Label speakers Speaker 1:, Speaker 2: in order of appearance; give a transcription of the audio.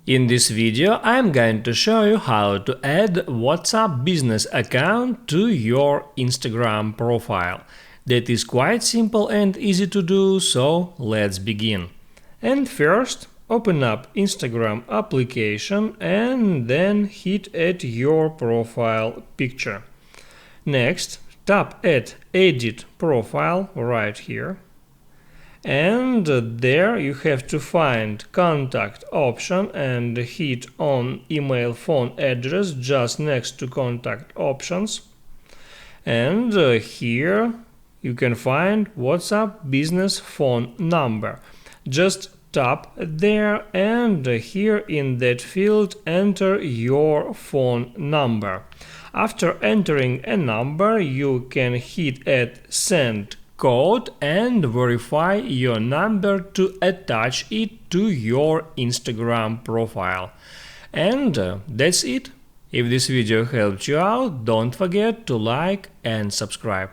Speaker 1: In this video, I'm going to show you how to add WhatsApp business account to your Instagram profile. That is quite simple and easy to do, so let's begin. And first, open up Instagram application and then hit at your profile picture. Next, tap at Edit Profile right here. And there you have to find contact option and hit on email phone address just next to contact options. And here you can find WhatsApp business phone number. Just tap there and here in that field enter your phone number. After entering a number, you can hit at send code and verify your number to attach it to your Instagram profile. And that's it. If this video helped you out, don't forget to like and subscribe.